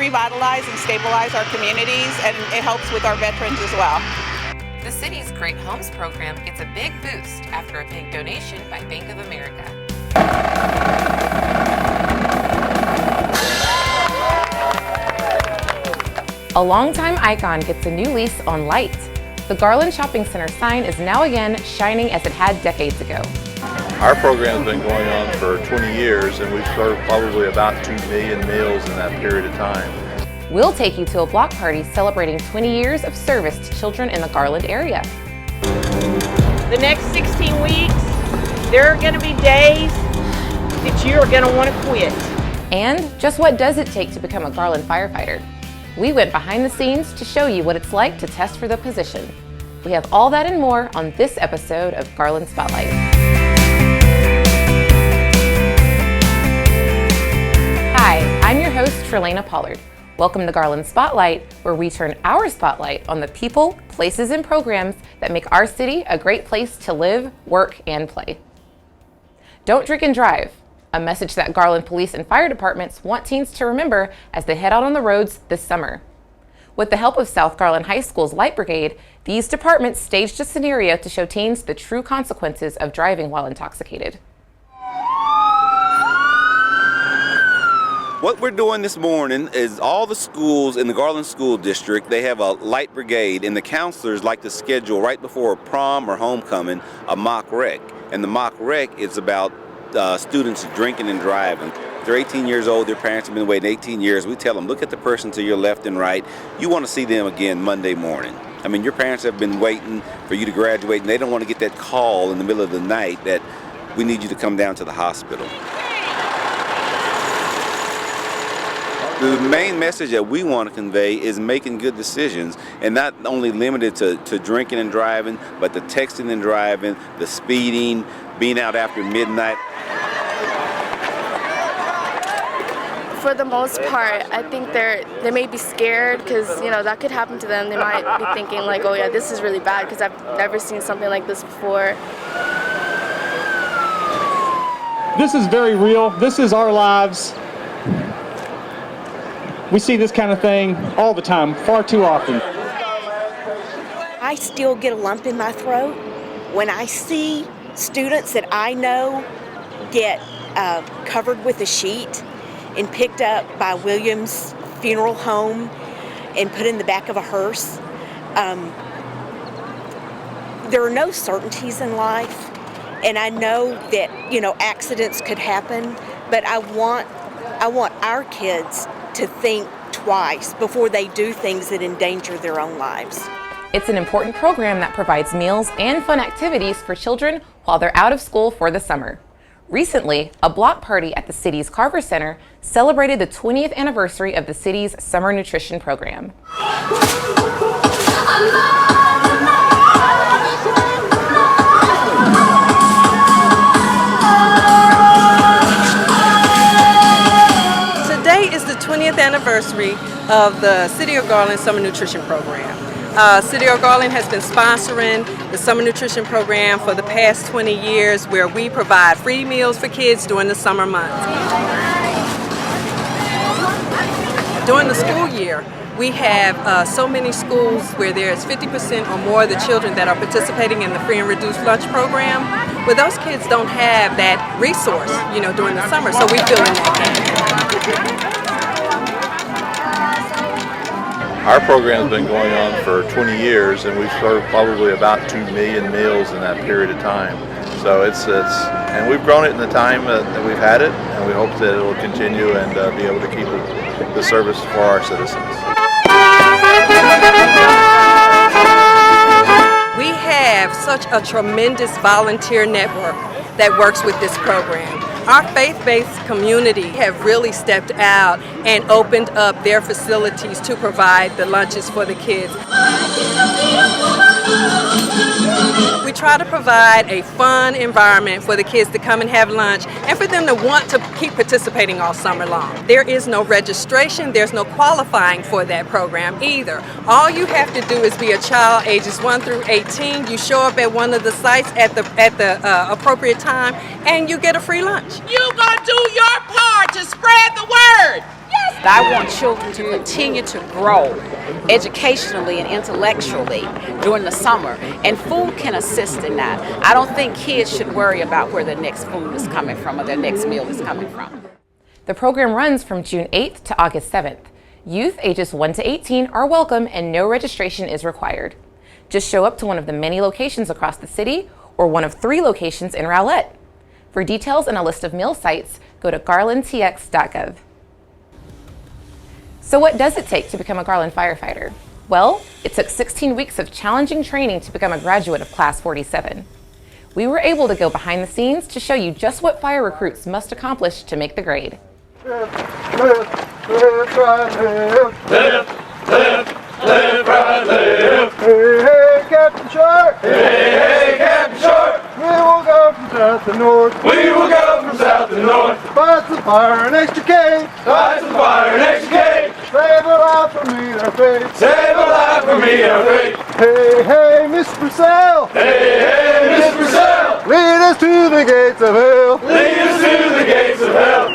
revitalize and stabilize our communities, and it helps with our veterans as well. The city's Great Homes program gets a big boost after a big donation by Bank of America. A longtime icon gets a new lease on light. The Garland Shopping Center sign is now again shining as it had decades ago. Our program has been going on for 20 years, and we've served probably about 2 million meals in that period of time. We'll take you to a block party celebrating 20 years of service to children in the Garland area. The next 16 weeks, there are going to be days that you are going to want to quit. And just what does it take to become a Garland firefighter? We went behind the scenes to show you what it's like to test for the position. We have all that and more on this episode of Garland Spotlight. Hi, I'm your host, Trelana Pollard. Welcome to Garland Spotlight, where we turn our spotlight on the people, places, and programs that make our city a great place to live, work, and play. Don't drink and drive, a message that Garland Police and Fire Departments want teens to remember as they head out on the roads this summer. With the help of South Garland High School's Light Brigade, these departments staged a scenario to show teens the true consequences of driving while intoxicated. What we're doing this morning is all the schools in the Garland School District, they have a light brigade, and the counselors like to schedule right before prom or homecoming a mock rec. And the mock rec is about students drinking and driving. They're 18 years old, their parents have been waiting 18 years. We tell them, look at the person to your left and right. You want to see them again Monday morning. I mean, your parents have been waiting for you to graduate, and they don't want to get that call in the middle of the night that we need you to come down to the hospital. The main message that we want to convey is making good decisions, and not only limited to drinking and driving, but the texting and driving, the speeding, being out after midnight. For the most part, I think they may be scared because, that could happen to them. They might be thinking like, oh yeah, this is really bad because I've never seen something like this before. This is very real. This is our lives. We see this kind of thing all the time, far too often. I still get a lump in my throat when I see students that I know get covered with a sheet and picked up by Williams Funeral Home and put in the back of a hearse. There are no certainties in life, and I know that accidents could happen, but I want our kids to think twice before they do things that endanger their own lives. It's an important program that provides meals and fun activities for children while they're out of school for the summer. Recently, a block party at the city's Carver Center celebrated the 20th anniversary of the city's summer nutrition program. Today is the 20th anniversary of the City of Garland Summer Nutrition Program. City of Garland has been sponsoring the Summer Nutrition Program for the past 20 years, where we provide free meals for kids during the summer months. During the school year, we have so many schools where there's 50% or more of the children that are participating in the free and reduced lunch program, where those kids don't have that resource, during the summer, so we fill in that gap. Our program has been going on for 20 years, and we've served probably about 2 million meals in that period of time. So and we've grown it in the time that we've had it, and we hope that it will continue and be able to keep the service for our citizens. We have such a tremendous volunteer network that works with this program. Our faith-based community have really stepped out and opened up their facilities to provide the lunches for the kids. We try to provide a fun environment for the kids to come and have lunch and for them to want to keep participating all summer long. There is no registration, there's no qualifying for that program either. All you have to do is be a child ages 1 through 18. You show up at one of the sites at the appropriate time and you get a free lunch. You gonna do your part to spread the word. Yes, I want children to continue to grow educationally and intellectually during the summer, and food can assist in that. I don't think kids should worry about where their next food is coming from or their next meal is coming from. The program runs from June 8th to August 7th. Youth ages 1 to 18 are welcome and no registration is required. Just show up to one of the many locations across the city or one of 3 locations in Rowlett. For details and a list of meal sites, go to garlandtx.gov. So what does it take to become a Garland firefighter? Well, it took 16 weeks of challenging training to become a graduate of Class 47. We were able to go behind the scenes to show you just what fire recruits must accomplish to make the grade. Live, right, live. Live, right, live. Hey, hey, Captain Shark. Hey, hey, Captain Shark. We will go from south to north. We will go from south to north. Fight the fire and extricate. Fight the fire and extricate. Save a life for me, our fate. Save a life for me, our fate. Hey, hey, Miss Purcell. Hey, hey, Miss Purcell. Lead us to the gates of hell. Lead us to the gates of hell.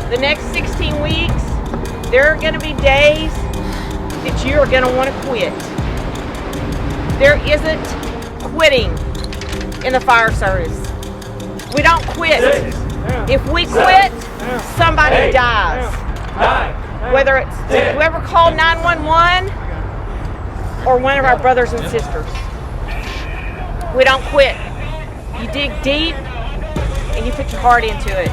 The next 16 weeks, there are going to be days that you are going to want to quit. There isn't quitting in the fire service. We don't quit. If we quit, somebody dies. Whether it's whoever called 911 or one of our brothers and sisters. We don't quit. You dig deep and you put your heart into it.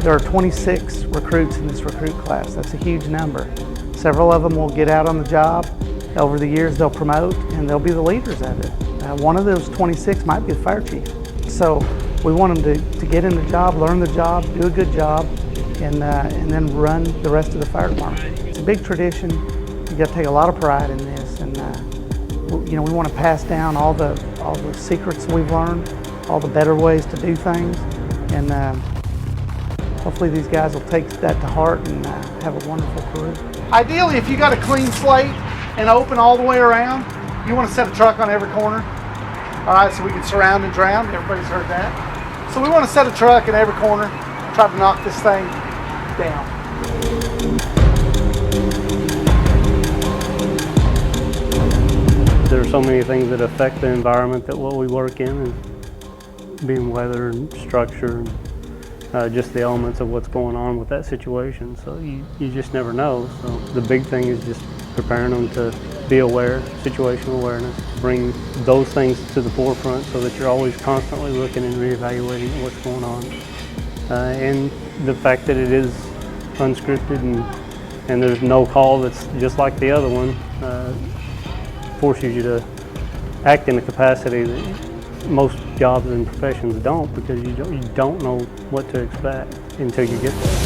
There are 26 recruits in this recruit class. That's a huge number. Several of them will get out on the job. Over the years, they'll promote and they'll be the leaders of it. One of those 26 might be the fire chief. So we want them to get in the job, learn the job, do a good job, and then run the rest of the fire department. It's a big tradition. You got to take a lot of pride in this, and we want to pass down all the secrets we've learned, all the better ways to do things, and hopefully these guys will take that to heart and have a wonderful career. Ideally, if you got a clean slate and open all the way around, you want to set a truck on every corner. All right, so we can surround and drown. Everybody's heard that. So we want to set a truck in every corner, try to knock this thing down. There are so many things that affect the environment that what we work in, and being weather and structure, and just the elements of what's going on with that situation. So you just never know. So the big thing is just preparing them to be aware, situational awareness, bring those things to the forefront so that you're always constantly looking and reevaluating what's going on. And the fact that it is unscripted and there's no call that's just like the other one forces you to act in a capacity that most jobs and professions don't, because you don't know what to expect until you get there.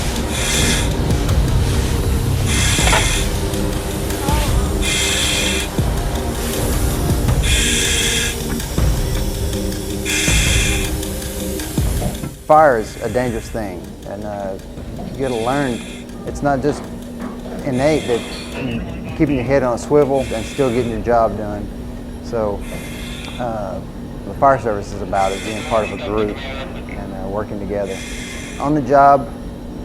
Fire is a dangerous thing, and you got to learn. It's not just innate that keeping your head on a swivel and still getting your job done. So the fire service is about it being part of a group and working together. On the job,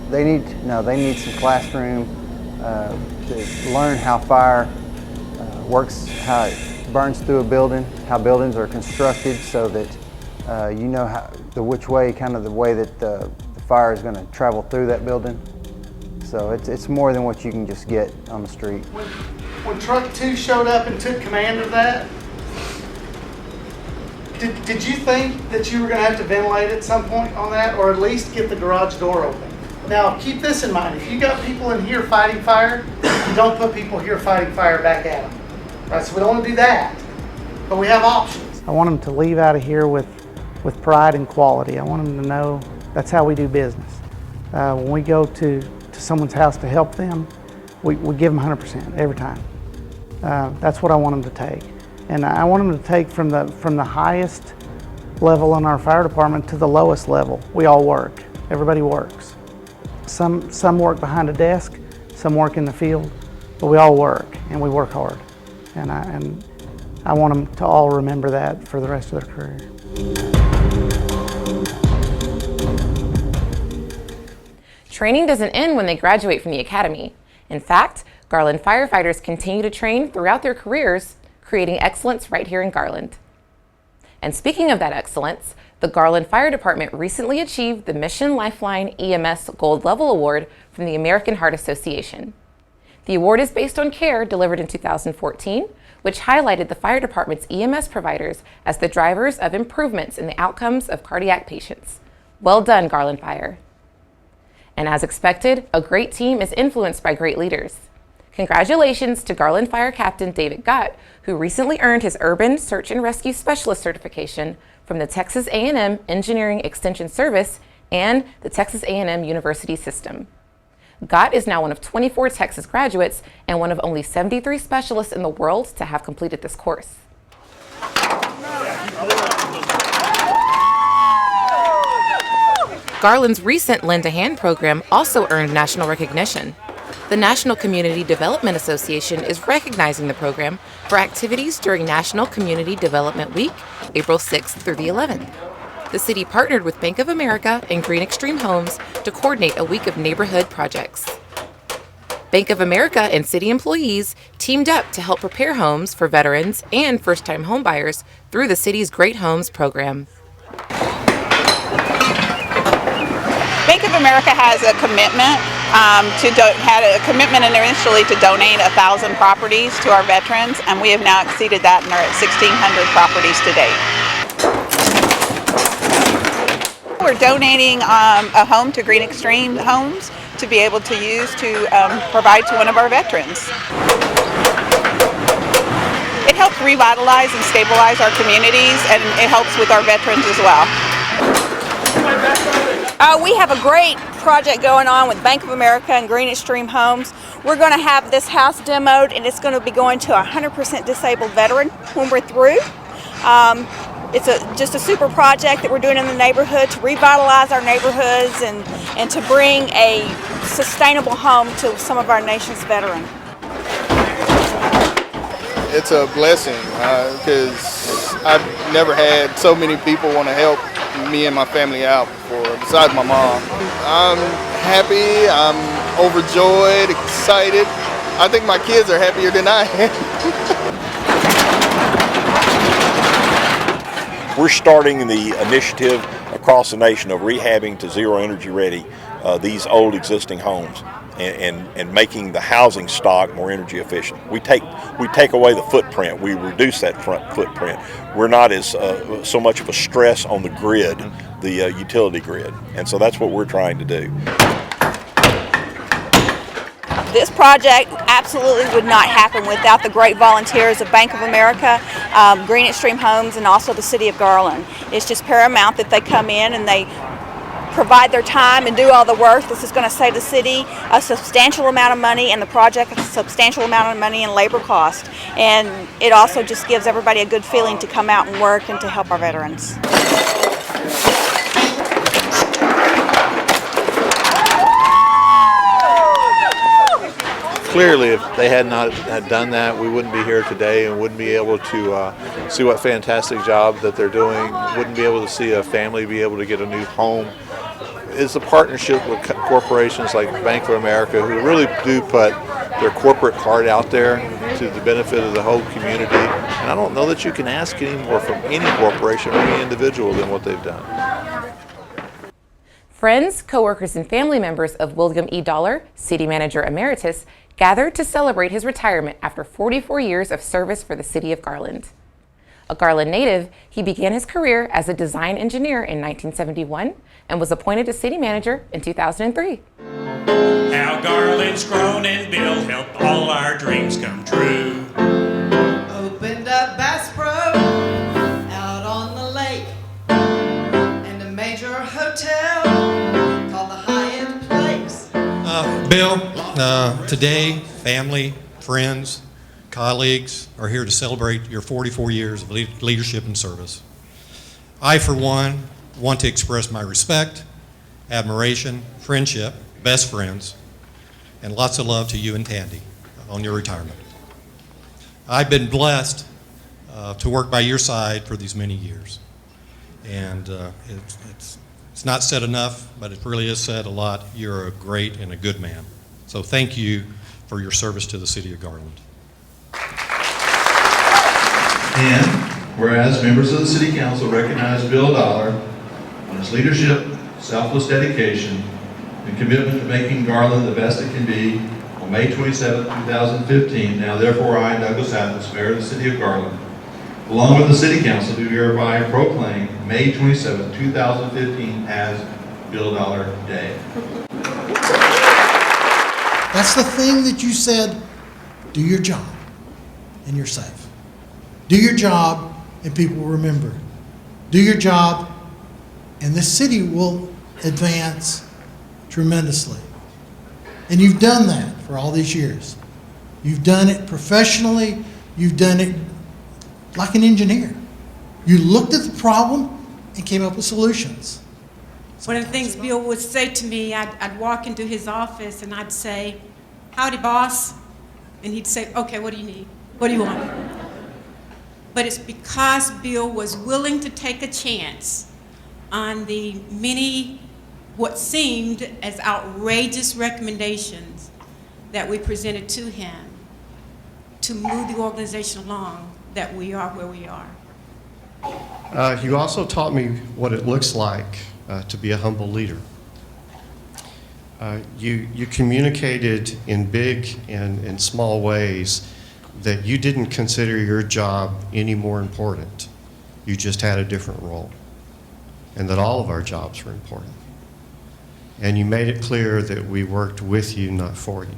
they need some classroom to learn how fire works, how it burns through a building, how buildings are constructed, so that you know which way, kind of the way that the fire is going to travel through that building. So it's more than what you can just get on the street. When Truck 2 showed up and took command of that, did you think that you were going to have to ventilate at some point on that, or at least get the garage door open? Now keep this in mind, if you got people in here fighting fire, you don't put people here fighting fire back at them. Right, so we don't want to do that, but we have options. I want them to leave out of here with pride and quality. I want them to know that's how we do business. When we go to to someone's house to help them, we give them 100% every time. That's what I want them to take. And I want them to take from the highest level in our fire department to the lowest level. We all work. Everybody works. Some work behind a desk, some work in the field, but we all work, and we work hard. And I want them to all remember that for the rest of their career. Training doesn't end when they graduate from the academy. In fact, Garland firefighters continue to train throughout their careers, creating excellence right here in Garland. And speaking of that excellence, the Garland Fire Department recently achieved the Mission Lifeline EMS Gold Level Award from the American Heart Association. The award is based on care delivered in 2014, which highlighted the fire department's EMS providers as the drivers of improvements in the outcomes of cardiac patients. Well done, Garland Fire. And as expected, a great team is influenced by great leaders. Congratulations to Garland Fire Captain David Gott, who recently earned his Urban Search and Rescue Specialist certification from the Texas A&M Engineering Extension Service and the Texas A&M University System. Gott is now one of 24 Texas graduates and one of only 73 specialists in the world to have completed this course. Garland's recent Lend a Hand program also earned national recognition. The National Community Development Association is recognizing the program for activities during National Community Development Week, April 6th through the 11th. The city partnered with Bank of America and Green Extreme Homes to coordinate a week of neighborhood projects. Bank of America and city employees teamed up to help prepare homes for veterans and first-time homebuyers through the city's Great Homes program. Bank of America has a commitment initially to donate 1,000 properties to our veterans, and we have now exceeded that and are at 1,600 properties to date. We're donating a home to Green Extreme Homes to be able to use to provide to one of our veterans. It helps revitalize and stabilize our communities, and it helps with our veterans as well. We have a great project going on with Bank of America and Green Extreme Homes. We're going to have this house demoed, and it's going to be going to a 100% disabled veteran when we're through. It's just a super project that we're doing in the neighborhood to revitalize our neighborhoods and to bring a sustainable home to some of our nation's veterans. It's a blessing because I've never had so many people want to help me and my family out before, besides my mom. I'm happy, I'm overjoyed, excited. I think my kids are happier than I am. We're starting the initiative across the nation of rehabbing to zero energy ready these old existing homes and making the housing stock more energy efficient. We take away the footprint, we reduce that footprint. We're not as so much of a stress on the grid, the utility grid, and so that's what we're trying to do. This project absolutely would not happen without the great volunteers of Bank of America, Green Extreme Homes, and also the City of Garland. It's just paramount that they come in and they provide their time and do all the work. This is going to save the city a substantial amount of money, and the project a substantial amount of money in labor cost. And it also just gives everybody a good feeling to come out and work and to help our veterans. Clearly, if they had not had done that, we wouldn't be here today and wouldn't be able to see what fantastic job that they're doing, wouldn't be able to see a family be able to get a new home. It's a partnership with corporations like Bank of America, who really do put their corporate heart out there to the benefit of the whole community. And I don't know that you can ask any more from any corporation or any individual than what they've done. Friends, coworkers, and family members of William E. Dollar, City Manager Emeritus, gathered to celebrate his retirement after 44 years of service for the city of Garland. A Garland native, he began his career as a design engineer in 1971 and was appointed as city manager in 2003. How Garland's grown and built, helped all our dreams come true. Opened up Bass Pro out on the lake, and a major hotel called the Hyatt Place. Bill, today, family, friends, colleagues are here to celebrate your 44 years of leadership and service. I, for one, want to express my respect, admiration, friendship, best friends, and lots of love to you and Tandy on your retirement. I've been blessed to work by your side for these many years. And it's not said enough, but it really is said a lot. You're a great and a good man. So thank you for your service to the city of Garland. And whereas members of the City Council recognize Bill Dollar on his leadership, selfless dedication, and commitment to making Garland the best it can be on May 27, 2015, now therefore I, Douglas Athens, Mayor of the City of Garland, along with the City Council, do hereby proclaim May 27, 2015 as Bill Dollar Day. That's the thing that you said, do your job and you're safe. Do your job and people will remember. Do your job and this city will advance tremendously. And you've done that for all these years. You've done it professionally. You've done it like an engineer. You looked at the problem and came up with solutions. One of the things Bill would say to me, I'd walk into his office and I'd say, howdy, boss. And he'd say, okay, what do you need? What do you want? But it's because Bill was willing to take a chance on the many, what seemed as outrageous recommendations that we presented to him to move the organization along, that we are where we are. You also taught me what it looks like to be a humble leader. You communicated in big and in small ways that you didn't consider your job any more important. You just had a different role, and that all of our jobs were important. And you made it clear that we worked with you, not for you.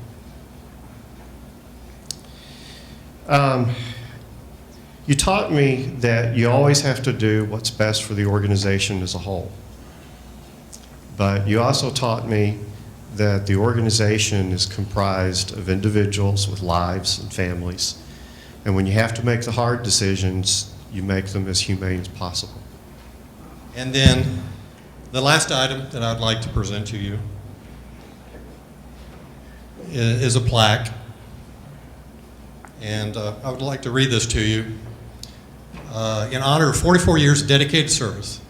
You taught me that you always have to do what's best for the organization as a whole. But you also taught me that the organization is comprised of individuals with lives and families. And when you have to make the hard decisions, you make them as humane as possible. And then the last item that I'd like to present to you is a plaque. And I would like to read this to you. In honor of 44 years of dedicated service,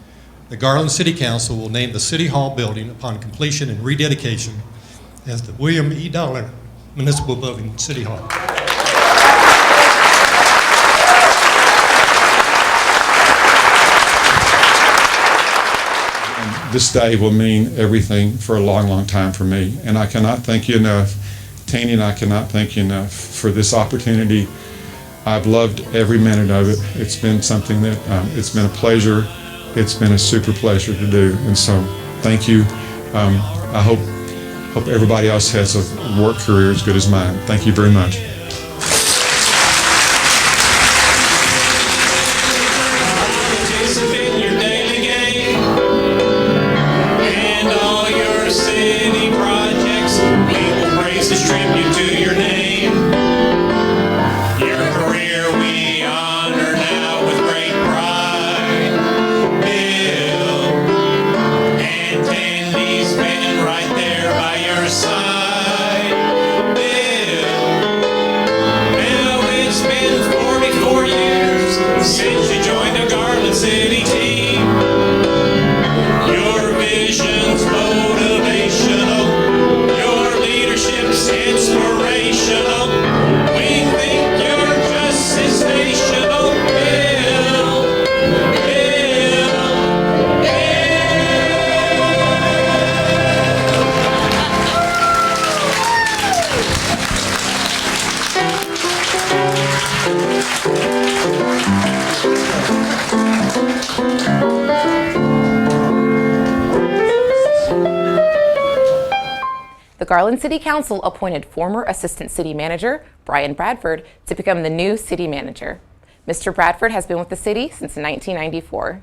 the Garland City Council will name the City Hall building upon completion and rededication as the William E. Dollar Municipal Building, City Hall. And this day will mean everything for a long, long time for me. And I cannot thank you enough. Taney and I cannot thank you enough for this opportunity. I've loved every minute of it. It's been something that, it's been a pleasure. It's been a super pleasure to do. And so, thank you. I hope everybody else has a work career as good as mine. Thank you very much. The Garland City Council appointed former Assistant City Manager Brian Bradford to become the new City Manager. Mr. Bradford has been with the city since 1994.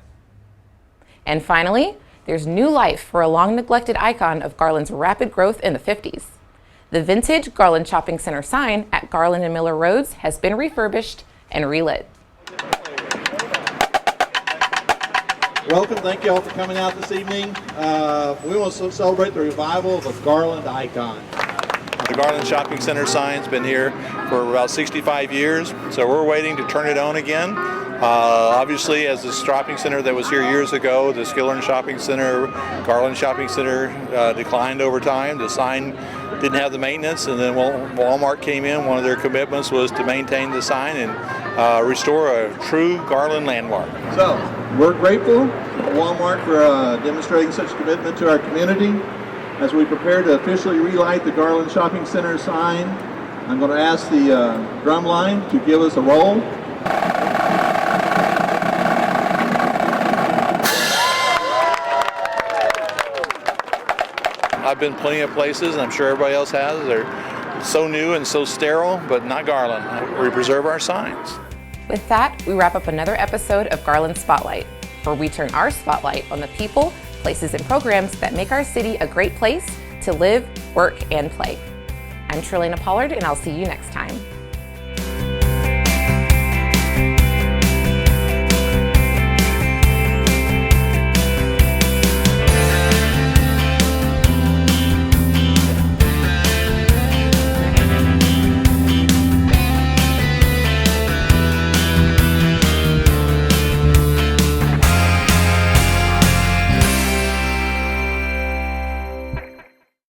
And finally, there's new life for a long-neglected icon of Garland's rapid growth in the 50s. The vintage Garland Shopping Center sign at Garland and Miller Roads has been refurbished and relit. Welcome, thank you all for coming out this evening. We want to celebrate the revival of a Garland icon. The Garland Shopping Center sign's been here for about 65 years, so we're waiting to turn it on again. Obviously, as the shopping center that was here years ago, the Skillern Shopping Center, Garland Shopping Center declined over time. The sign didn't have the maintenance, and then Walmart came in. One of their commitments was to maintain the sign and restore a true Garland landmark. So, we're grateful to Walmart for demonstrating such commitment to our community. As we prepare to officially relight the Garland Shopping Center sign, I'm going to ask the drum line to give us a roll. I've been plenty of places, and I'm sure everybody else has. They're so new and so sterile, but not Garland. We preserve our signs. With that, we wrap up another episode of Garland Spotlight, where we turn our spotlight on the people, places, and programs that make our city a great place to live, work, and play. I'm Trelena Pollard, and I'll see you next time.